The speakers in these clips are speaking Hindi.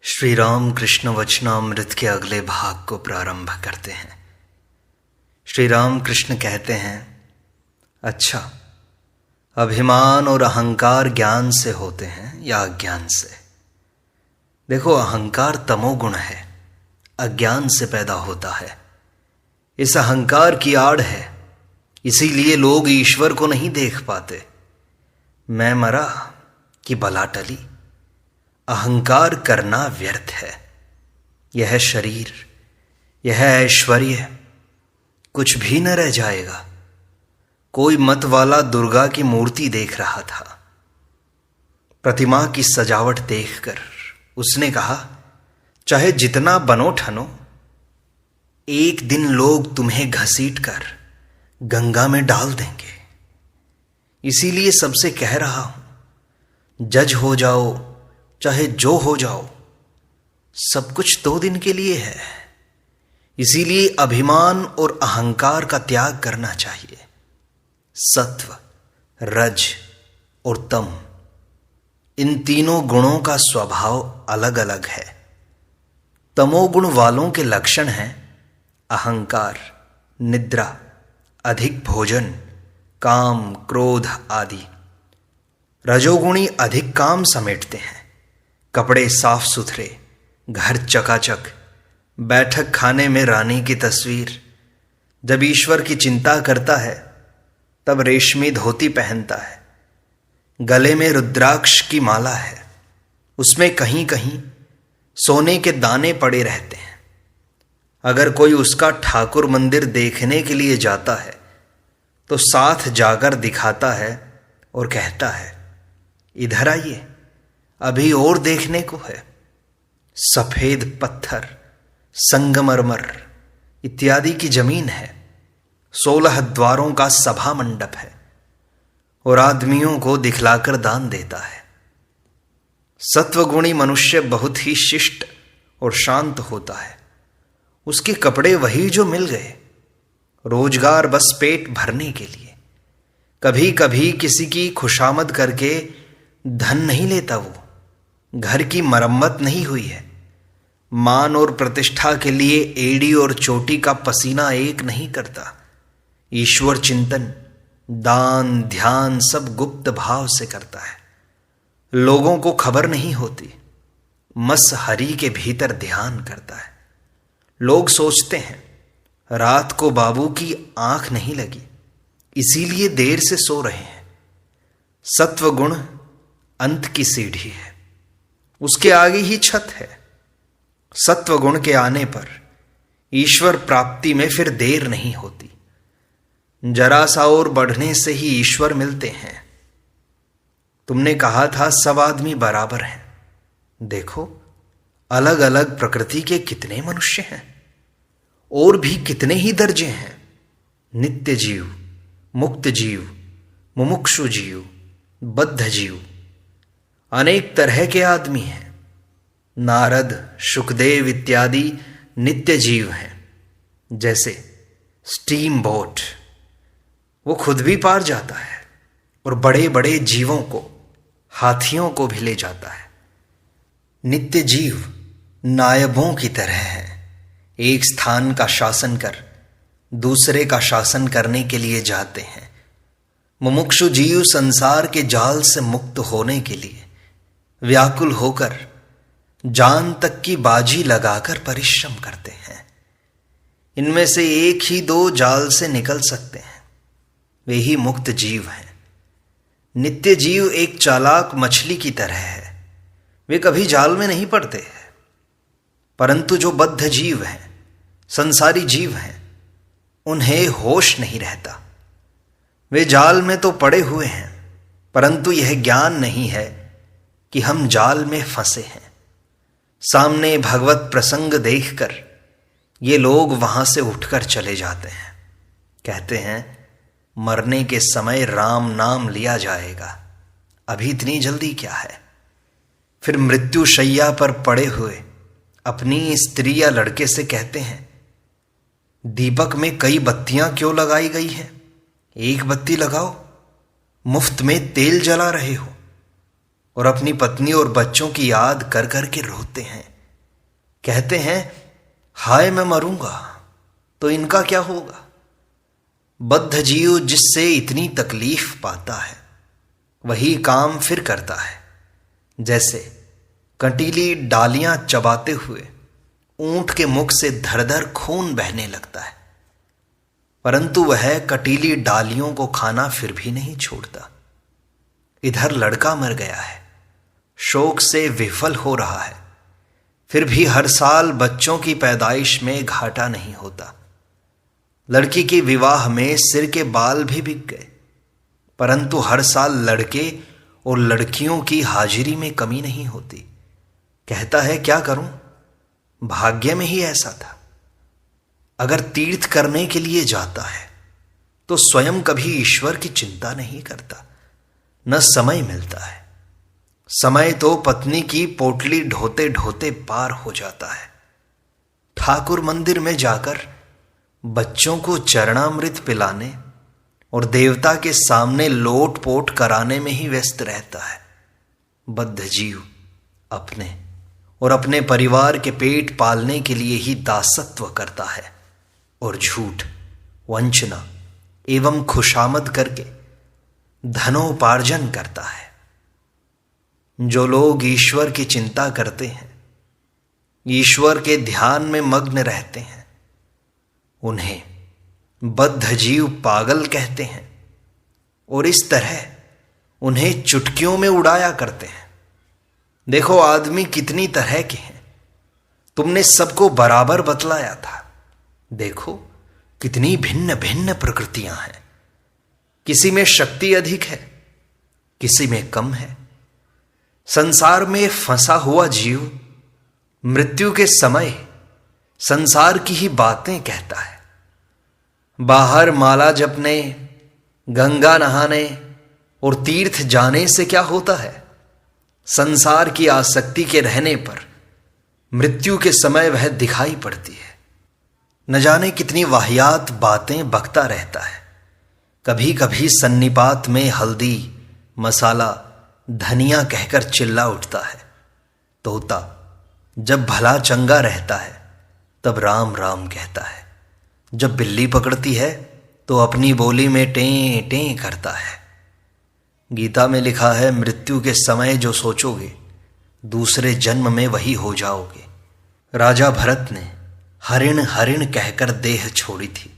श्री राम कृष्ण वचनामृत के अगले भाग को प्रारंभ करते हैं। श्री राम कृष्ण कहते हैं, अच्छा, अभिमान और अहंकार ज्ञान से होते हैं या अज्ञान से? देखो, अहंकार तमोगुण है, अज्ञान से पैदा होता है। इस अहंकार की आड़ है, इसीलिए लोग ईश्वर को नहीं देख पाते। मैं मरा कि बला टली। अहंकार करना व्यर्थ है। यह शरीर, यह ऐश्वर्य कुछ भी न रह जाएगा। कोई मत वाला दुर्गा की मूर्ति देख रहा था। प्रतिमा की सजावट देखकर उसने कहा, चाहे जितना बनो ठनो, एक दिन लोग तुम्हें घसीटकर गंगा में डाल देंगे। इसीलिए सबसे कह रहा हूं, जज हो जाओ चाहे जो हो जाओ, सब कुछ 2 दिन के लिए है। इसीलिए अभिमान और अहंकार का त्याग करना चाहिए। सत्व, रज और तम, इन तीनों गुणों का स्वभाव अलग अलग है। तमोगुण वालों के लक्षण हैं अहंकार, निद्रा, अधिक भोजन, काम, क्रोध आदि। रजोगुणी अधिक काम समेटते हैं, कपड़े साफ सुथरे, घर चकाचक, बैठक खाने में रानी की तस्वीर। जब ईश्वर की चिंता करता है तब रेशमी धोती पहनता है, गले में रुद्राक्ष की माला है, उसमें कहीं कहीं सोने के दाने पड़े रहते हैं। अगर कोई उसका ठाकुर मंदिर देखने के लिए जाता है तो साथ जाकर दिखाता है और कहता है, इधर आइए, अभी और देखने को है। सफेद पत्थर, संगमरमर इत्यादि की जमीन है, 16 द्वारों का सभा मंडप है और आदमियों को दिखलाकर दान देता है। सत्वगुणी मनुष्य बहुत ही शिष्ट और शांत होता है। उसके कपड़े वही जो मिल गए, रोजगार बस पेट भरने के लिए। कभी कभी किसी की खुशामद करके धन नहीं लेता वो। घर की मरम्मत नहीं हुई है। मान और प्रतिष्ठा के लिए एड़ी और चोटी का पसीना एक नहीं करता। ईश्वर चिंतन, दान, ध्यान सब गुप्त भाव से करता है। लोगों को खबर नहीं होती। मस हरि के भीतर ध्यान करता है। लोग सोचते हैं रात को बाबू की आंख नहीं लगी, इसीलिए देर से सो रहे हैं। सत्वगुण अंत की सीढ़ी है, उसके आगे ही छत है। सत्वगुण के आने पर ईश्वर प्राप्ति में फिर देर नहीं होती। जरा सा और बढ़ने से ही ईश्वर मिलते हैं। तुमने कहा था सब आदमी बराबर हैं। देखो, अलग अलग प्रकृति के कितने मनुष्य हैं, और भी कितने ही दर्जे हैं। नित्य जीव, मुक्त जीव, मुमुक्षु जीव, बद्ध जीव, अनेक तरह के आदमी हैं। नारद, शुकदेव इत्यादि नित्य जीव हैं। जैसे स्टीम बोट, वो खुद भी पार जाता है और बड़े बड़े जीवों को, हाथियों को भी ले जाता है। नित्य जीव नायबों की तरह है। एक स्थान का शासन कर दूसरे का शासन करने के लिए जाते हैं। मुमुक्षु जीव संसार के जाल से मुक्त होने के लिए व्याकुल होकर जान तक की बाजी लगाकर परिश्रम करते हैं। इनमें से एक ही 2 जाल से निकल सकते हैं, वे ही मुक्त जीव हैं। नित्य जीव एक चालाक मछली की तरह है। वे कभी जाल में नहीं पड़ते हैं। परंतु जो बद्ध जीव हैं, संसारी जीव हैं, उन्हें होश नहीं रहता। वे जाल में तो पड़े हुए हैं, परंतु यह ज्ञान नहीं है कि हम जाल में फंसे हैं। सामने भगवत प्रसंग देखकर ये लोग वहां से उठकर चले जाते हैं। कहते हैं, मरने के समय राम नाम लिया जाएगा, अभी इतनी जल्दी क्या है। फिर मृत्यु शैया पर पड़े हुए अपनी स्त्री या लड़के से कहते हैं, दीपक में कई बत्तियां क्यों लगाई गई हैं, एक बत्ती लगाओ। मुफ्त में तेल जला रहे हो। और अपनी पत्नी और बच्चों की याद कर कर के रोते हैं। कहते हैं हाय मैं मरूंगा तो इनका क्या होगा। बद्ध जीव जिससे इतनी तकलीफ पाता है वही काम फिर करता है, जैसे कंटीली डालियां चबाते हुए ऊंट के मुख से धर धर खून बहने लगता है, परंतु वह कटीली डालियों को खाना फिर भी नहीं छोड़ता। इधर लड़का मर गया है, शोक से विफल हो रहा है, फिर भी हर साल बच्चों की पैदाइश में घाटा नहीं होता। लड़की के विवाह में सिर के बाल भी बिक गए, परंतु हर साल लड़के और लड़कियों की हाजिरी में कमी नहीं होती। कहता है क्या करूं, भाग्य में ही ऐसा था। अगर तीर्थ करने के लिए जाता है तो स्वयं कभी ईश्वर की चिंता नहीं करता, न समय मिलता है। समय तो पत्नी की पोटली ढोते ढोते पार हो जाता है। ठाकुर मंदिर में जाकर बच्चों को चरणामृत पिलाने और देवता के सामने लोट पोट कराने में ही व्यस्त रहता है। बद्ध जीव अपने और अपने परिवार के पेट पालने के लिए ही दासत्व करता है और झूठ, वंचना एवं खुशामद करके धनोपार्जन करता है। जो लोग ईश्वर की चिंता करते हैं, ईश्वर के ध्यान में मग्न रहते हैं, उन्हें बद्ध जीव पागल कहते हैं और इस तरह उन्हें चुटकियों में उड़ाया करते हैं। देखो आदमी कितनी तरह के हैं, तुमने सबको बराबर बतलाया था। देखो कितनी भिन्न भिन्न प्रकृतियां हैं, किसी में शक्ति अधिक है, किसी में कम है। संसार में फंसा हुआ जीव मृत्यु के समय संसार की ही बातें कहता है। बाहर माला जपने, गंगा नहाने और तीर्थ जाने से क्या होता है। संसार की आसक्ति के रहने पर मृत्यु के समय वह दिखाई पड़ती है। न जाने कितनी वाहियात बातें बकता रहता है। कभी कभी सन्निपात में हल्दी, मसाला, धनिया कहकर चिल्ला उठता है। तोता जब भला चंगा रहता है तब राम राम कहता है, जब बिल्ली पकड़ती है तो अपनी बोली में टें टें करता है। गीता में लिखा है मृत्यु के समय जो सोचोगे दूसरे जन्म में वही हो जाओगे। राजा भरत ने हरिण हरिण कहकर देह छोड़ी थी,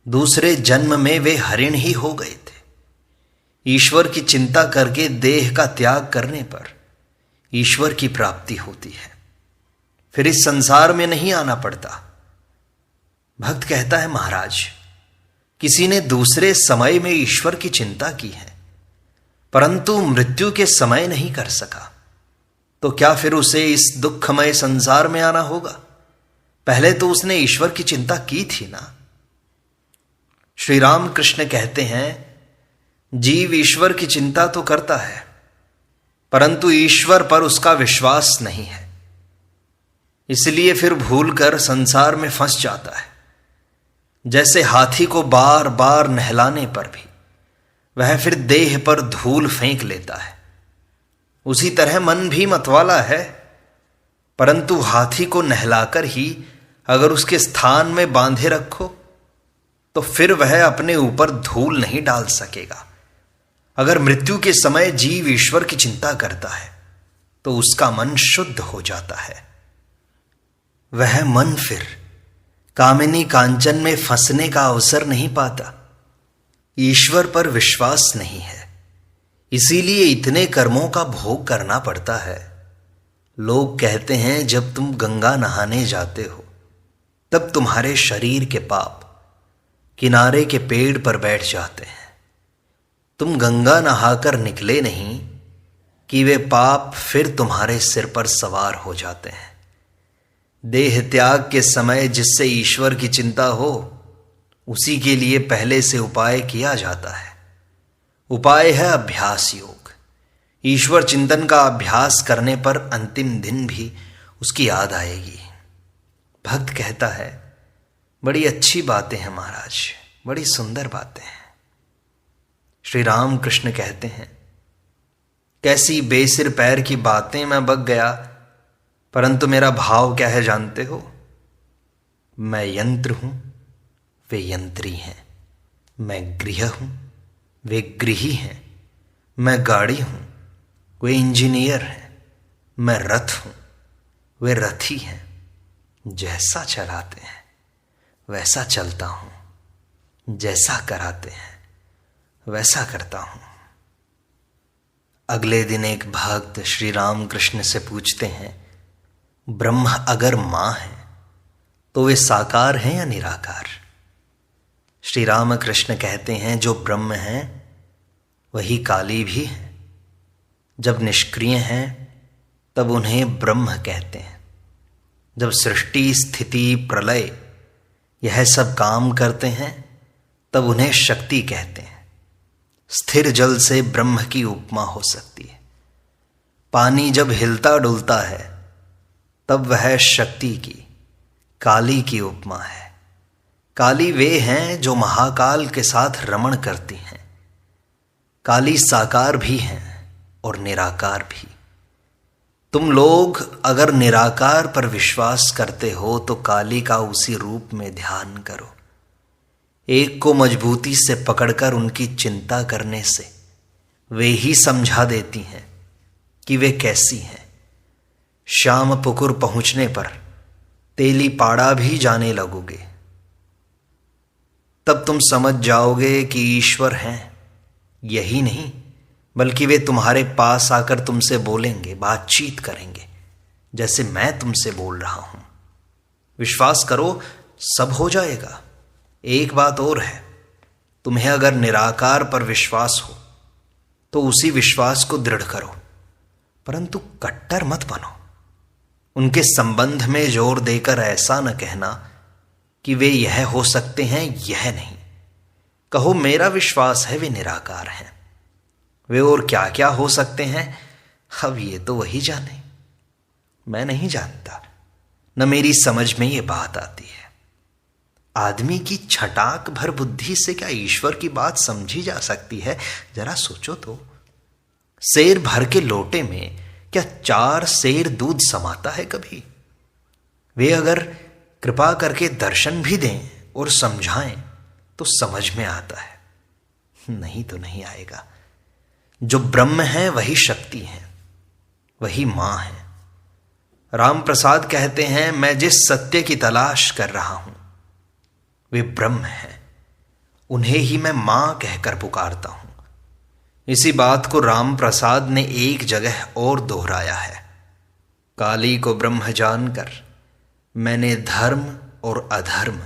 दूसरे जन्म में वे हरिण ही हो गए थे। ईश्वर की चिंता करके देह का त्याग करने पर ईश्वर की प्राप्ति होती है, फिर इस संसार में नहीं आना पड़ता। भक्त कहता है महाराज, किसी ने दूसरे समय में ईश्वर की चिंता की है परंतु मृत्यु के समय नहीं कर सका, तो क्या फिर उसे इस दुखमय संसार में आना होगा। पहले तो उसने ईश्वर की चिंता की थी ना। श्री राम कृष्ण कहते हैं जीव ईश्वर की चिंता तो करता है परंतु ईश्वर पर उसका विश्वास नहीं है, इसलिए फिर भूलकर संसार में फंस जाता है। जैसे हाथी को बार बार नहलाने पर भी वह फिर देह पर धूल फेंक लेता है, उसी तरह मन भी मतवाला है, परंतु हाथी को नहलाकर ही अगर उसके स्थान में बांधे रखो तो फिर वह अपने ऊपर धूल नहीं डाल सकेगा। अगर मृत्यु के समय जीव ईश्वर की चिंता करता है तो उसका मन शुद्ध हो जाता है। वह मन फिर कामिनी कांचन में फंसने का अवसर नहीं पाता। ईश्वर पर विश्वास नहीं है, इसीलिए इतने कर्मों का भोग करना पड़ता है। लोग कहते हैं जब तुम गंगा नहाने जाते हो तब तुम्हारे शरीर के पाप किनारे के पेड़ पर बैठ जाते हैं। तुम गंगा नहाकर निकले नहीं कि वे पाप फिर तुम्हारे सिर पर सवार हो जाते हैं। देह त्याग के समय जिससे ईश्वर की चिंता हो उसी के लिए पहले से उपाय किया जाता है। उपाय है अभ्यास योग। ईश्वर चिंतन का अभ्यास करने पर अंतिम दिन भी उसकी याद आएगी। भक्त कहता है बड़ी अच्छी बातें हैं महाराज, बड़ी सुंदर बातें हैं। श्री राम कृष्ण कहते हैं कैसी बेसिर पैर की बातें मैं बक गया, परंतु मेरा भाव क्या है जानते हो? मैं यंत्र हूं, वे यंत्री हैं। मैं गृह हूं, वे गृही हैं। मैं गाड़ी हूं, वे इंजीनियर हैं। मैं रथ हूं, वे रथी हैं। जैसा चलाते हैं वैसा चलता हूं, जैसा कराते हैं वैसा करता हूं। अगले दिन एक भक्त श्री राम कृष्ण से पूछते हैं, ब्रह्म अगर मां है तो वे साकार हैं या निराकार? श्री राम कृष्ण कहते हैं, जो ब्रह्म है वही काली भी है। जब निष्क्रिय हैं तब उन्हें ब्रह्म कहते हैं। जब सृष्टि, स्थिति, प्रलय यह सब काम करते हैं तब उन्हें शक्ति कहते हैं। स्थिर जल से ब्रह्म की उपमा हो सकती है। पानी जब हिलता डुलता है तब वह शक्ति की, काली की उपमा है। काली वे हैं जो महाकाल के साथ रमण करती हैं। काली साकार भी हैं और निराकार भी। तुम लोग अगर निराकार पर विश्वास करते हो तो काली का उसी रूप में ध्यान करो। एक को मजबूती से पकड़कर उनकी चिंता करने से वे ही समझा देती हैं कि वे कैसी हैं। शाम पुकुर पहुंचने पर तेली पाड़ा भी जाने लगोगे, तब तुम समझ जाओगे कि ईश्वर हैं। यही नहीं बल्कि वे तुम्हारे पास आकर तुमसे बोलेंगे, बातचीत करेंगे, जैसे मैं तुमसे बोल रहा हूं। विश्वास करो, सब हो जाएगा। एक बात और है, तुम्हें अगर निराकार पर विश्वास हो तो उसी विश्वास को दृढ़ करो, परंतु कट्टर मत बनो। उनके संबंध में जोर देकर ऐसा न कहना कि वे यह हो सकते हैं, यह नहीं। कहो, मेरा विश्वास है वे निराकार हैं। वे और क्या क्या हो सकते हैं, अब ये तो वही जाने। मैं नहीं जानता, न मेरी समझ में ये बात आती है। आदमी की छटाक भर बुद्धि से क्या ईश्वर की बात समझी जा सकती है? जरा सोचो तो। सेर भर के लोटे में क्या 4 सेर दूध समाता है कभी? वे अगर कृपा करके दर्शन भी दें और समझाएं तो समझ में आता है, नहीं तो नहीं आएगा। जो ब्रह्म है वही शक्ति है, वही मां है। राम प्रसाद कहते हैं, मैं जिस सत्य की तलाश कर रहा हूं वे ब्रह्म है। उन्हें ही मैं मां कहकर पुकारता हूं। इसी बात को राम प्रसाद ने एक जगह और दोहराया है। काली को ब्रह्म जानकर मैंने धर्म और अधर्म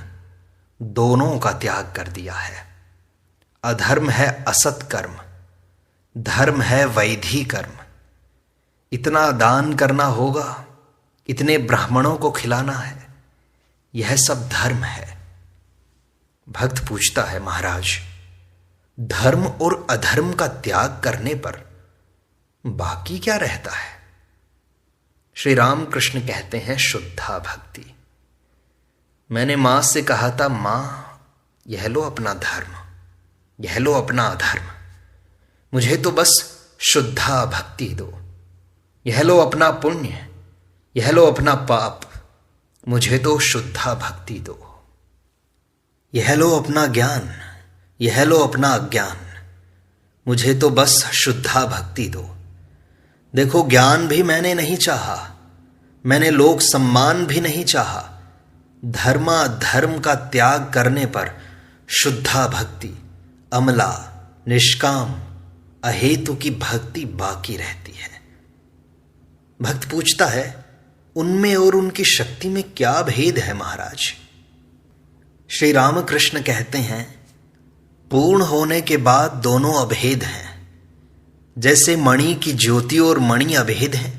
दोनों का त्याग कर दिया है। अधर्म है असत कर्म, धर्म है वैधि कर्म। इतना दान करना होगा, इतने ब्राह्मणों को खिलाना है, यह सब धर्म है। भक्त पूछता है, महाराज, धर्म और अधर्म का त्याग करने पर बाकी क्या रहता है? श्री राम कृष्ण कहते हैं, शुद्धा भक्ति। मैंने मां से कहा था, मां यह लो अपना धर्म, यह लो अपना अधर्म, मुझे तो बस शुद्धा भक्ति दो। यह लो अपना पुण्य, यह लो अपना पाप, मुझे तो शुद्धा भक्ति दो। यह लो अपना ज्ञान, यह लो अपना अज्ञान, मुझे तो बस शुद्धा भक्ति दो। देखो, ज्ञान भी मैंने नहीं चाहा, मैंने लोक सम्मान भी नहीं चाहा। धर्मा धर्म का त्याग करने पर शुद्धा भक्ति, अमला, निष्काम, अहेतु की भक्ति बाकी रहती है। भक्त पूछता है, उनमें और उनकी शक्ति में क्या भेद है महाराज? श्री रामकृष्ण कहते हैं, पूर्ण होने के बाद दोनों अभेद हैं। जैसे मणि की ज्योति और मणि अभेद हैं।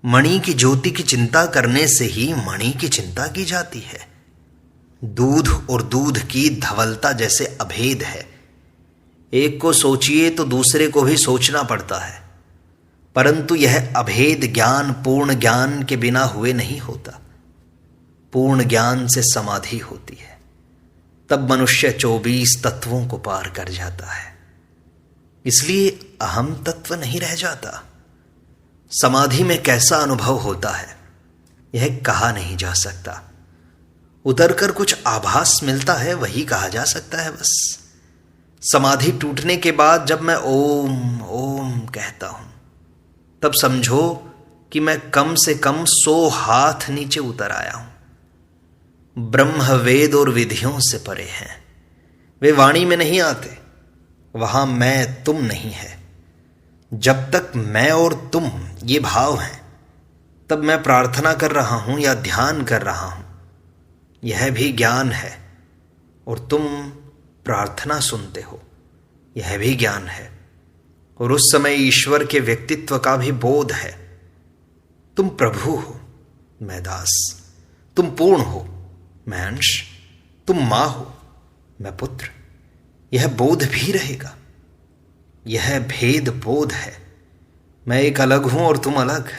मणि की ज्योति की चिंता करने से ही मणि की चिंता की जाती है। दूध और दूध की धवलता जैसे अभेद है। एक को सोचिए तो दूसरे को भी सोचना पड़ता है, परंतु यह अभेद ज्ञान पूर्ण ज्ञान के बिना हुए नहीं होता। पूर्ण ज्ञान से समाधि होती है, तब मनुष्य 24 तत्वों को पार कर जाता है। इसलिए अहम तत्व नहीं रह जाता। समाधि में कैसा अनुभव होता है? यह कहा नहीं जा सकता। उतर कर कुछ आभास मिलता है, वही कहा जा सकता है बस। समाधि टूटने के बाद जब मैं ओम ओम कहता हूं, तब समझो कि मैं कम से कम 100 हाथ नीचे उतर आया हूं। ब्रह्म वेद और विधियों से परे हैं, वे वाणी में नहीं आते, वहां मैं तुम नहीं है। जब तक मैं और तुम ये भाव हैं, तब मैं प्रार्थना कर रहा हूं या ध्यान कर रहा हूं, यह भी ज्ञान है। और तुम प्रार्थना सुनते हो, यह भी ज्ञान है। और उस समय ईश्वर के व्यक्तित्व का भी बोध है। तुम प्रभु हो, मैं दास। तुम पूर्ण हो, मैं अंश। तुम मां हो, मैं पुत्र। यह बोध भी रहेगा। यह भेद बोध है। मैं एक अलग हूं और तुम अलग।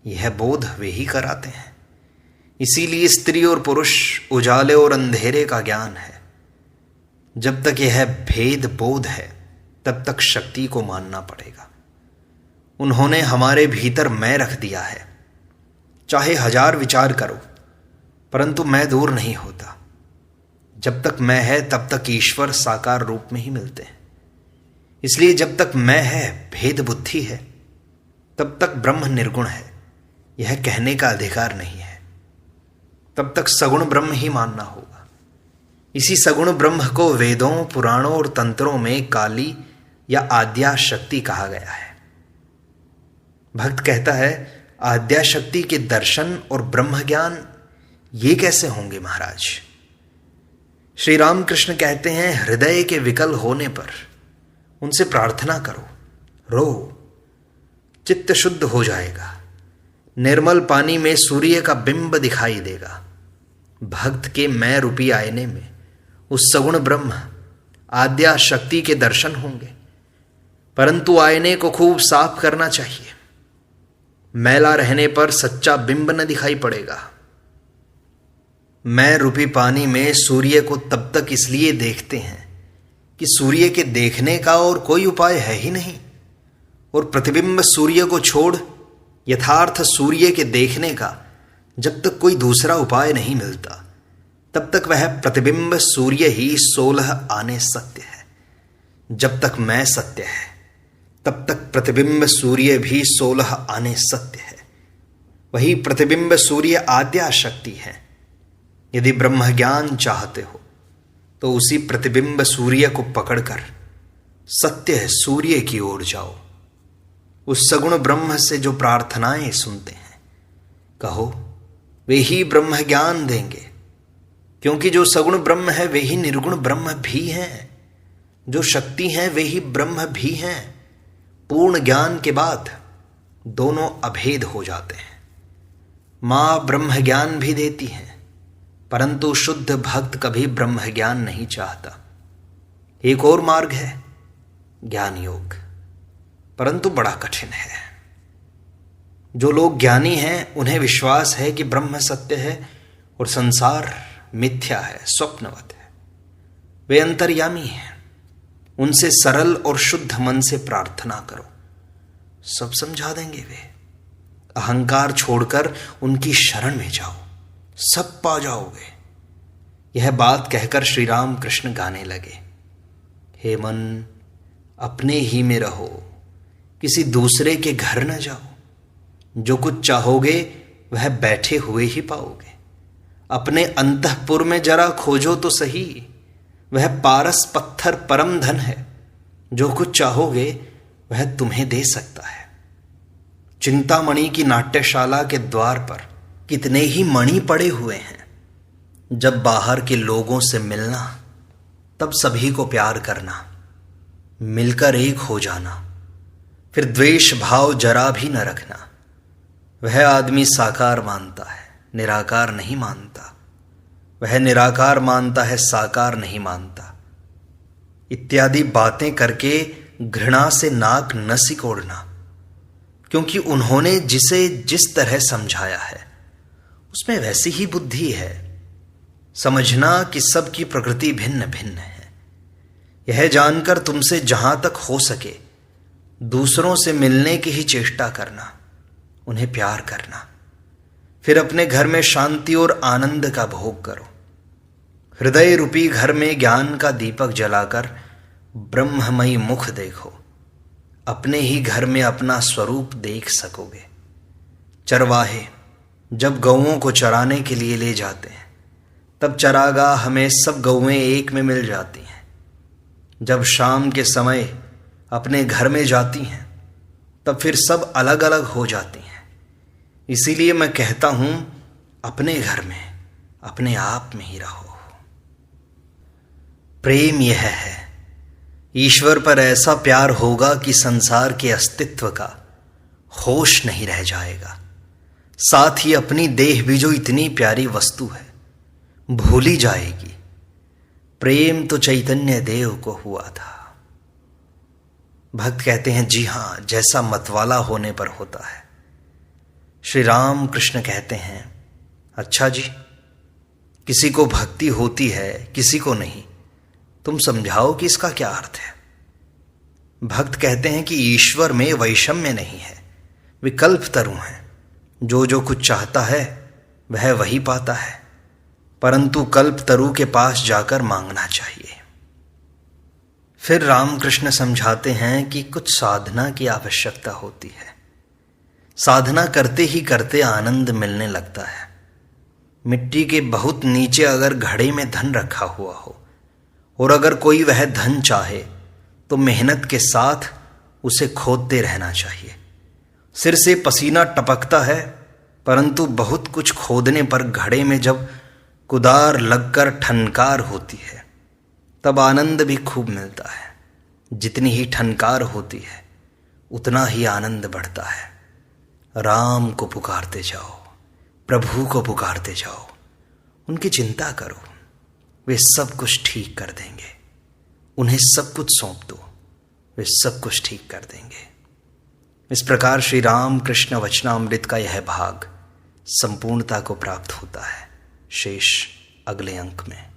यह बोध वे ही कराते हैं। इसीलिए स्त्री और पुरुष, उजाले और अंधेरे का ज्ञान है। जब तक यह भेद बोध है, तब तक शक्ति को मानना पड़ेगा। उन्होंने हमारे भीतर मैं रख दिया है। चाहे 1000 विचार करो, परंतु मैं दूर नहीं होता। जब तक मैं है, तब तक ईश्वर साकार रूप में ही मिलते हैं। इसलिए जब तक मैं है, भेद बुद्धि है, तब तक ब्रह्म निर्गुण है, यह कहने का अधिकार नहीं है। तब तक सगुण ब्रह्म ही मानना होगा। इसी सगुण ब्रह्म को वेदों, पुराणों और तंत्रों में काली या आद्या शक्ति कहा गया है। भक्त कहता है, आद्या शक्ति के दर्शन और ब्रह्म ज्ञान ये कैसे होंगे महाराज? श्री रामकृष्ण कहते हैं, हृदय के विकल होने पर उनसे प्रार्थना करो, रो, चित्त शुद्ध हो जाएगा। निर्मल पानी में सूर्य का बिंब दिखाई देगा। भक्त के मैं रूपी आईने में उस सगुण ब्रह्म आद्या शक्ति के दर्शन होंगे। परंतु आईने को खूब साफ करना चाहिए। मैला रहने पर सच्चा बिंब न दिखाई पड़ेगा। मैं रूपी पानी में सूर्य को तब तक इसलिए देखते हैं कि सूर्य के देखने का और कोई उपाय है ही नहीं। और प्रतिबिंब सूर्य को छोड़ यथार्थ सूर्य के देखने का जब तक कोई दूसरा उपाय नहीं मिलता, तब तक वह प्रतिबिंब सूर्य ही 16 आने सत्य है। जब तक मैं सत्य है, तब तक प्रतिबिंब सूर्य भी 16 आने सत्य है। वही प्रतिबिंब सूर्य आद्या शक्ति है। यदि ब्रह्म ज्ञान चाहते हो, तो उसी प्रतिबिंब सूर्य को पकड़कर सत्य सूर्य की ओर जाओ। उस सगुण ब्रह्म से जो प्रार्थनाएं सुनते हैं, कहो, वे ही ब्रह्म ज्ञान देंगे। क्योंकि जो सगुण ब्रह्म है, वे ही निर्गुण ब्रह्म भी हैं। जो शक्ति हैं, वे ही ब्रह्म भी हैं। पूर्ण ज्ञान के बाद दोनों अभेद हो जाते हैं। मां ब्रह्म ज्ञान भी देती है, परंतु शुद्ध भक्त कभी ब्रह्म ज्ञान नहीं चाहता। एक और मार्ग है, ज्ञान योग, परंतु बड़ा कठिन है। जो लोग ज्ञानी हैं, उन्हें विश्वास है कि ब्रह्म सत्य है और संसार मिथ्या है, स्वप्नवत है। वे अंतर्यामी हैं। उनसे सरल और शुद्ध मन से प्रार्थना करो, सब समझा देंगे वे। अहंकार छोड़कर उनकी शरण में जाओ, सब पा जाओगे। यह बात कहकर श्री राम कृष्ण गाने लगे, हे मन, अपने ही में रहो, किसी दूसरे के घर न जाओ। जो कुछ चाहोगे वह बैठे हुए ही पाओगे। अपने अंतःपुर में जरा खोजो तो सही, वह पारस पत्थर परम धन है। जो कुछ चाहोगे वह तुम्हें दे सकता है। चिंतामणि की नाट्यशाला के द्वार पर कितने ही मणि पड़े हुए हैं। जब बाहर के लोगों से मिलना, तब सभी को प्यार करना, मिलकर एक हो जाना, फिर द्वेष भाव जरा भी न रखना। वह आदमी साकार मानता है, निराकार नहीं मानता। वह निराकार मानता है, साकार नहीं मानता। इत्यादि बातें करके घृणा से नाक न सिकोड़ना, क्योंकि उन्होंने जिसे जिस तरह समझाया है उसमें वैसी ही बुद्धि है। समझना कि सबकी प्रकृति भिन्न भिन्न है। यह जानकर तुमसे जहां तक हो सके दूसरों से मिलने की ही चेष्टा करना, उन्हें प्यार करना। फिर अपने घर में शांति और आनंद का भोग करो। हृदय रूपी घर में ज्ञान का दीपक जलाकर ब्रह्ममयी मुख देखो। अपने ही घर में अपना स्वरूप देख सकोगे। चरवाहे जब गौओं को चराने के लिए ले जाते हैं, तब चरागाह हमें सब गौएं एक में मिल जाती हैं। जब शाम के समय अपने घर में जाती हैं, तब फिर सब अलग अलग हो जाती हैं। इसीलिए मैं कहता हूं, अपने घर में अपने आप में ही रहो। प्रेम यह है, ईश्वर पर ऐसा प्यार होगा कि संसार के अस्तित्व का होश नहीं रह जाएगा। साथ ही अपनी देह भी जो इतनी प्यारी वस्तु है, भूली जाएगी। प्रेम तो चैतन्य देव को हुआ था। भक्त कहते हैं, जी हां, जैसा मतवाला होने पर होता है। श्री राम कृष्ण कहते हैं, अच्छा जी, किसी को भक्ति होती है, किसी को नहीं। तुम समझाओ कि इसका क्या अर्थ है। भक्त कहते हैं कि ईश्वर में वैषम्य नहीं है, विकल्प तरु हैं। जो जो कुछ चाहता है वह वही पाता है, परंतु कल्प तरु के पास जाकर मांगना चाहिए। फिर रामकृष्ण समझाते हैं कि कुछ साधना की आवश्यकता होती है। साधना करते ही करते आनंद मिलने लगता है। मिट्टी के बहुत नीचे अगर घड़े में धन रखा हुआ हो और अगर कोई वह धन चाहे तो मेहनत के साथ उसे खोदते रहना चाहिए। सिर से पसीना टपकता है, परंतु बहुत कुछ खोदने पर घड़े में जब कुदार लगकर ठनकार होती है, तब आनंद भी खूब मिलता है। जितनी ही ठनकार होती है, उतना ही आनंद बढ़ता है। राम को पुकारते जाओ, प्रभु को पुकारते जाओ, उनकी चिंता करो, वे सब कुछ ठीक कर देंगे। उन्हें सब कुछ सौंप दो, वे सब कुछ ठीक कर देंगे। इस प्रकार श्री राम कृष्ण वचनामृत का यह भाग संपूर्णता को प्राप्त होता है। शेष अगले अंक में।